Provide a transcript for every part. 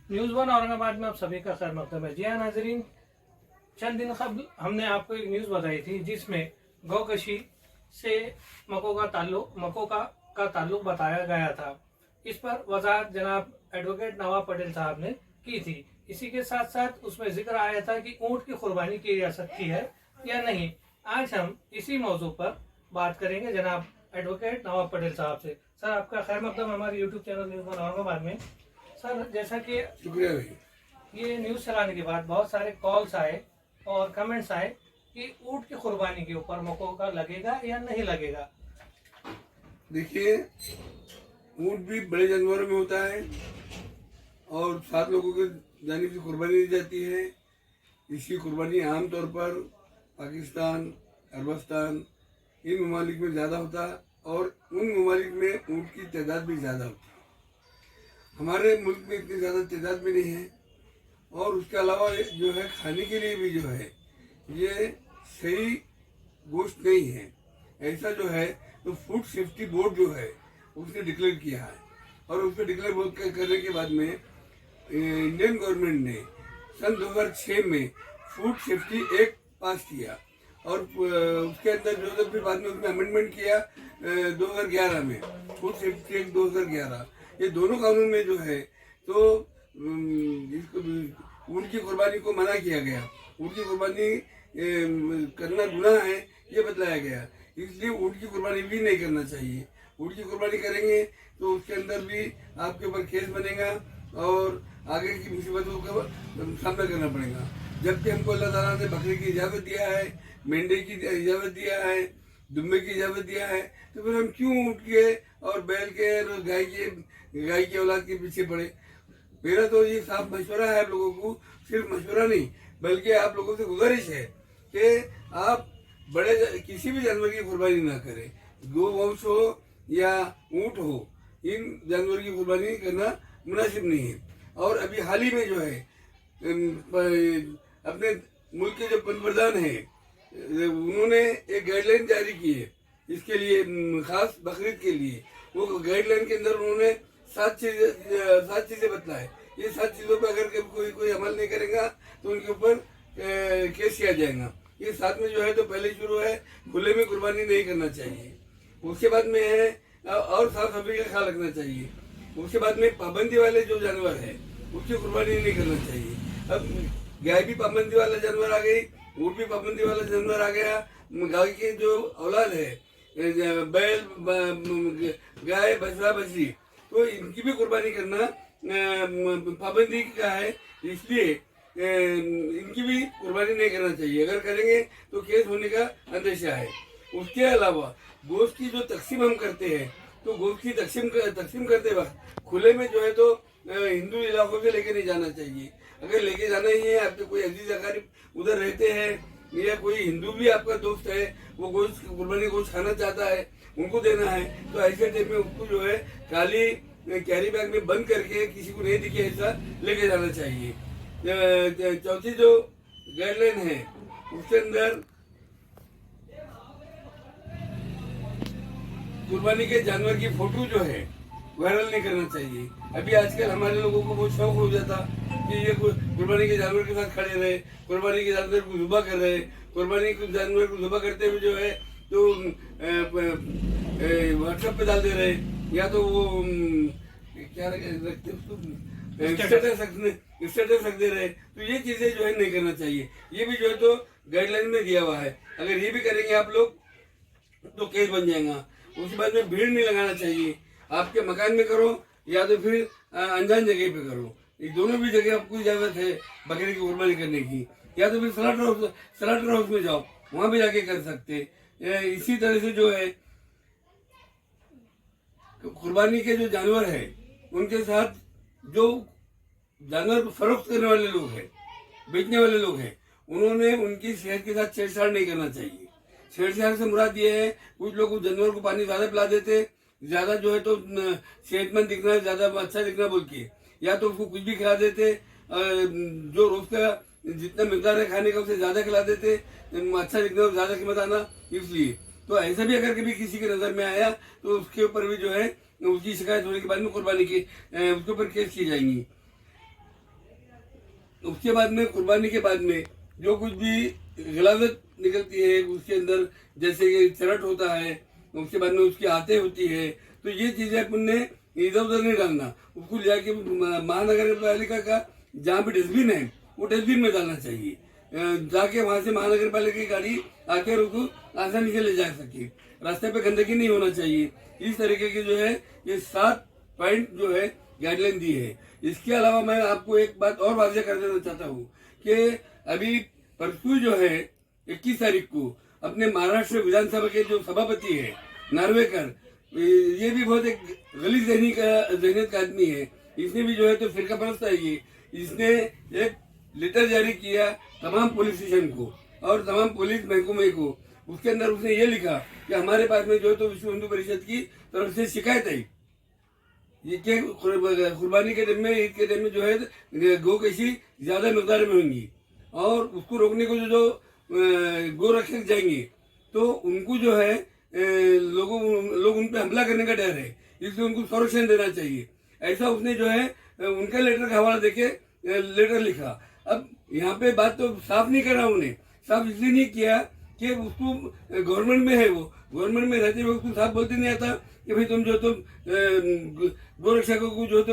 News one Aurangabad में आप सभी का खैर मकदम है। जी हाँ नाजरीन, चंद दिन कबल हमने आपको एक न्यूज़ बताई थी जिसमें गौकशी से मको का ताल्लुक बताया गया था। इस पर वजाहत जनाब एडवोकेट नवाब पटेल साहब ने की थी। इसी के साथ साथ उसमें जिक्र आया था कि ऊँट की कुर्बानी की जा सकती है या नहीं। आज हम इसी मौजू पर बात करेंगे जनाब एडवोकेट नवाब पटेल साहब से। सर, आपका खैर मकदम हमारे YouTube channel news one Aurangabad में। सर, जैसा कि शुक्रिया भाई। ये न्यूज़ चलाने के बाद बहुत सारे कॉल्स आए और कमेंट्स आए कि ऊँट की कुर्बानी के ऊपर मकोका लगेगा या नहीं लगेगा। देखिए, ऊँट भी बड़े जानवरों में होता है और 7 लोगों के जानिब से कुर्बानी दी जाती है। इसकी कुर्बानी आमतौर पर पाकिस्तान, अरबस्तान इन ममालिक में ज़्यादा होता है और उन ममालिक में ऊँट की तादाद भी ज़्यादा होती है। हमारे मुल्क में इतनी ज़्यादा तादाद भी नहीं है और उसके अलावा जो है खाने के लिए भी जो है ये सही गोश्त नहीं है। ऐसा जो है तो फूड सेफ्टी बोर्ड जो है उसने डिक्लेयर किया है और उसने डिक्लेयर करने के बाद में इंडियन गवर्नमेंट ने सन 2006 में फूड सेफ्टी एक्ट पास किया और उसके अंदर जो फिर बाद में उसमें अमेंडमेंट किया 2011 में फूड सेफ्टी एक्ट 2011। ये दोनों कानून में जो है तो ऊँट की कुर्बानी को मना किया गया। ऊँट की कुर्बानी करना गुनाह है ये बतलाया गया, इसलिए ऊँट की कुर्बानी भी नहीं करना चाहिए। ऊँट की कुर्बानी करेंगे तो उसके अंदर भी आपके ऊपर केस बनेगा और आगे की मुसीबतों का सामना करना पड़ेगा। जबकि हमको अल्लाह ताला ने बकरे की इजाज़त दिया है, मेंढे की इजाज़त दिया है, दुम्बे की इजाज़त दिया है, तो फिर हम क्यों ऊँट के और बैल के और गाय की औलाद के पीछे पड़े। मेरा तो ये साफ मशवरा है आप लोगों को, सिर्फ मशवरा नहीं बल्कि आप लोगों से गुजारिश है कि आप किसी भी जानवर की कुर्बानी ना करें। गोवंश हो या ऊँट हो, इन जानवर की कुर्बानी करना मुनासिब नहीं है। और अभी हाल ही में जो है अपने मुल्क के जो पंतप्रधान हैं उन्होंने एक गाइडलाइन जारी की है इसके लिए, खास बकरीद के लिए। वो गाइडलाइन के अंदर उन्होंने 7 चीजें बतलाए। ये 7 चीजों पर अगर कोई अमल नहीं करेगा तो उनके ऊपर केस किया जाएगा। ये 7 में जो है तो पहले शुरू है खुले में कुर्बानी नहीं करना चाहिए। उसके बाद में है और साफ सफाई का ख्याल रखना चाहिए। उसके बाद में पाबंदी वाले जो जानवर है उसकी कुर्बानी नहीं करना चाहिए। अब गाय भी पाबंदी वाला जानवर आ गई, ऊँट भी पाबंदी वाला जानवर आ गया। गाय की जो औलाद है बैल, गाय, बछड़ा, बछड़ी, तो इनकी भी कुर्बानी करना पाबंदी का है, इसलिए इनकी भी कुर्बानी नहीं करना चाहिए। अगर करेंगे तो केस होने का अंदेशा है। उसके अलावा गोश्त की जो तकसीम हम करते हैं तो गोश्त की तकसीम करते वक्त खुले में जो है तो हिंदू इलाकों से लेके नहीं जाना चाहिए। अगर लेके जाना ही है, आपके कोई अजीज अकारीब उधर रहते हैं या कोई हिंदू भी आपका दोस्त है वो गोश्त कुर्बानी गोश्त खाना चाहता है, उनको देना है, तो ऐसे टाइम में उसको जो है काली कैरी बैग में बंद करके किसी को नहीं दिखे ऐसा लेके जाना चाहिए। चौथी जो गाइडलाइन है उसके अंदर कुर्बानी के जानवर की फोटो जो है वायरल नहीं करना चाहिए। अभी आजकल हमारे लोगों को बहुत शौक हो जाता कि ये कुर्बानी के जानवर के साथ खड़े रहे, कुर्बानी के जानवर को जुबा कर रहे, कुर्बानी के जानवर को जुबा करते हुए जो है तो व्हाट्सएप पे डाल दे रहे या तो वो क्या रखते उसको स्टेटस रख दे रहे। तो ये चीजें जो है नहीं करना चाहिए। ये भी जो है तो गाइडलाइन में दिया हुआ है। अगर ये भी करेंगे आप लोग तो केस बन जाएगा। उसके बाद में भीड़ नहीं लगाना चाहिए। आपके मकान में करो या तो फिर अनजान जगह पे करो, ये दोनों भी जगह आपको इजाजत है बकरे की कुर्बानी करने की। या तो फिर स्लॉटर हाउस में जाओ, वहां भी जाके कर सकते। इसी तरह से जो है कुर्बानी के जो जानवर है उनके साथ जो जानवर को फरोख्त करने वाले लोग हैं, बेचने वाले लोग हैं, उन्होंने उनकी सेहत के साथ छेड़छाड़ नहीं करना चाहिए। छेड़छाड़ से मुराद ये है कुछ लोग जानवर को पानी ज्यादा पिला देते, ज्यादा जो है तो सेहतमंद दिखना, ज्यादा अच्छा दिखना बोल के, या तो उसको कुछ भी खिला देते, जो रोज का जितना मिकदार है खाने का उससे ज्यादा खिला देते, अच्छा दिखना और ज्यादा कीमत आना। इसलिए तो ऐसा भी अगर कभी किसी के नजर में आया तो उसके ऊपर भी जो है उसकी शिकायत होने के बाद में कुर्बानी की उसके ऊपर केस की जाएंगी। उसके बाद में कुर्बानी के बाद में जो कुछ भी गिलाजत निकलती है उसके अंदर, जैसे कि चरट होता है, उसके बाद में उसकी आते होती है, तो ये चीजें अपन ने इधर उधर नहीं डालना, उसको ले जाके महानगर पालिका का जहाँ भी डस्टबिन है वो डस्टबिन में डालना चाहिए, जाके वहां से महानगर पालिका की गाड़ी आके उसको आसानी से ले जा सके। रास्ते पे गंदगी नहीं होना चाहिए। इस तरीके की जो है ये 7 पॉइंट जो है गाइडलाइन दी है। इसके अलावा मैं आपको एक बात और वाज़ेह कर देना चाहता हूँ कि अभी परसों जो है 21 तारीख को अपने महाराष्ट्र विधानसभा के जो सभापति है नार्वेकर, ये भी बहुत एक गलीज जहनीत का आदमी है। इसने भी जो है तो फिरका परस्त है ये, इसने एक लेटर जारी किया तमाम पुलिस स्टेशन को और तमाम पुलिस महकमे को। उसके अंदर उसने ये लिखा कि हमारे पास में जो है तो विश्व हिंदू परिषद की तरफ से शिकायत आई ये कि कुर्बानी के टाइम में, ईद के टाइम में जो है गौ कैसी ज्यादा मकदार में होंगी और उसको रोकने को जो गौ रक्षक जाएंगे तो उनको जो है लोग उन पर हमला करने का डर है, इसलिए उनको संरक्षण देना चाहिए। ऐसा उसने जो है उनका लेटर का हवाला देके लेटर लिखा। अब यहाँ पे बात तो साफ नहीं करा उन्हें, साफ इसलिए नहीं किया कि उसको गवर्नमेंट में है, वो गवर्नमेंट में रहते हुए उसको साफ बोलते नहीं आता कि भाई तुम जो गौ रक्षकों को जो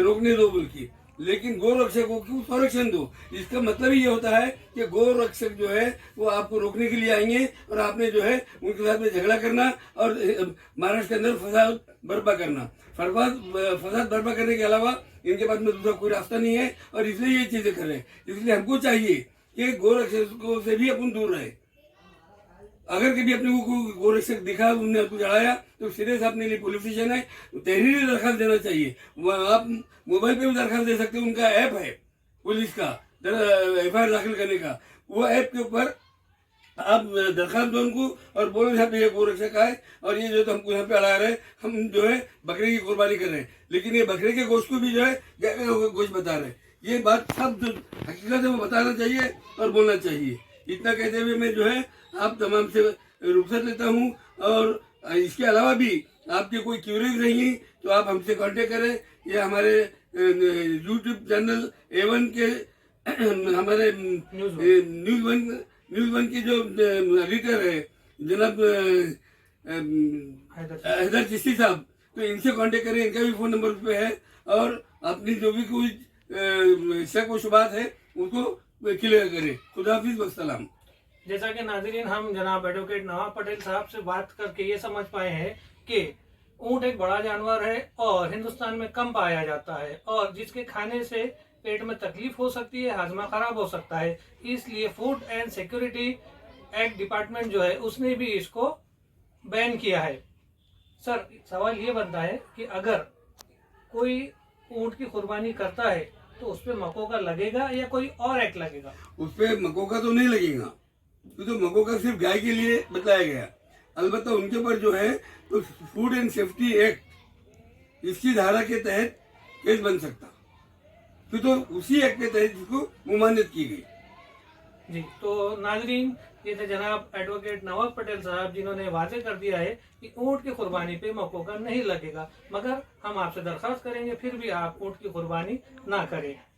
रोकने दो बोल के, लेकिन गौ रक्षकों को संरक्षण दो। इसका मतलब ही ये होता है कि गौ रक्षक जो है वो आपको रोकने के लिए आएंगे और आपने जो है उनके साथ में झगड़ा करना और महाराष्ट्र के अंदर फसाद बर्पा करना। फसाद बर्पा करने के अलावा इनके पास में दूसरा कोई रास्ता नहीं है और इसलिए ये चीजें कर रहे हैं। इसलिए हमको चाहिए कि गौ रक्षकों से भी अपन दूर रहे। अगर कभी अपने को कोई गौ रक्षक दिखा, उन्होंने आपको चढ़ाया तो सीधे से अपने लिए पुलिस स्टेशन है, तहरीरी दरखास्त देना चाहिए। आप मोबाइल पे भी दरखास्त दे सकते हैं, उनका ऐप है पुलिस का FIR दाखिल करने का। वो ऐप के ऊपर आप दरखास्त दो उनको और बोलो साहब ये गौ रक्षक है और ये जो तो हमको यहाँ पे अड़ा रहे, हम जो है बकरे की कुर्बानी कर रहे हैं, लेकिन ये बकरे के गोश्त को भी जो है गोश्त बता रहे हैं। ये बात सब जो हकीकत है वो बताना चाहिए और बोलना चाहिए। इतना कहते हुए मैं जो है आप तमाम से रुखसत लेता हूँ और इसके अलावा भी आपके कोई क्यूरीज रही तो आप हमसे कांटेक्ट करें। ये हमारे यूट्यूब चैनल A1 के हमारे न्यूज़ वन की जो एडिटर है जनाब हैदर चिश्ती साहब, तो इनसे कांटेक्ट करें, इनका भी फ़ोन नंबर पे है और अपनी जो भी कोई शक व शुबात है उसको क्लियर करें। खुदा हाफिज़ वस्सलाम। जैसा कि नाज़रीन हम जनाब एडवोकेट नवाब पटेल साहब से बात करके ये समझ पाए हैं कि ऊंट एक बड़ा जानवर है और हिंदुस्तान में कम पाया जाता है और जिसके खाने से पेट में तकलीफ हो सकती है, हाजमा खराब हो सकता है। इसलिए food and security act department जो है उसने भी इसको बैन किया है। सर सवाल ये बनता है कि अगर कोई ऊंट की कुर्बानी करता है तो उस पर मकोका लगेगा या कोई और एक्ट लगेगा? उस पर मकोका तो नहीं लगेगा क्योंकि तो मकोका सिर्फ गाय के लिए बताया गया। अलबत्ता उनके ऊपर जो है तो फूड एंड सेफ्टी एक्ट इसकी धारा के तहत केस बन सकता, तो उसी एक्ट के तहत इसको मुमानियत की गई। जी तो नाजरीन ये थे जनाब एडवोकेट नवाब पटेल साहब जिन्होंने वाजे कर दिया है कि ऊंट की कुर्बानी पे मकोका नहीं लगेगा, मगर हम आपसे दरख्वास्त करेंगे फिर भी आप ऊंट की कुर्बानी ना करें।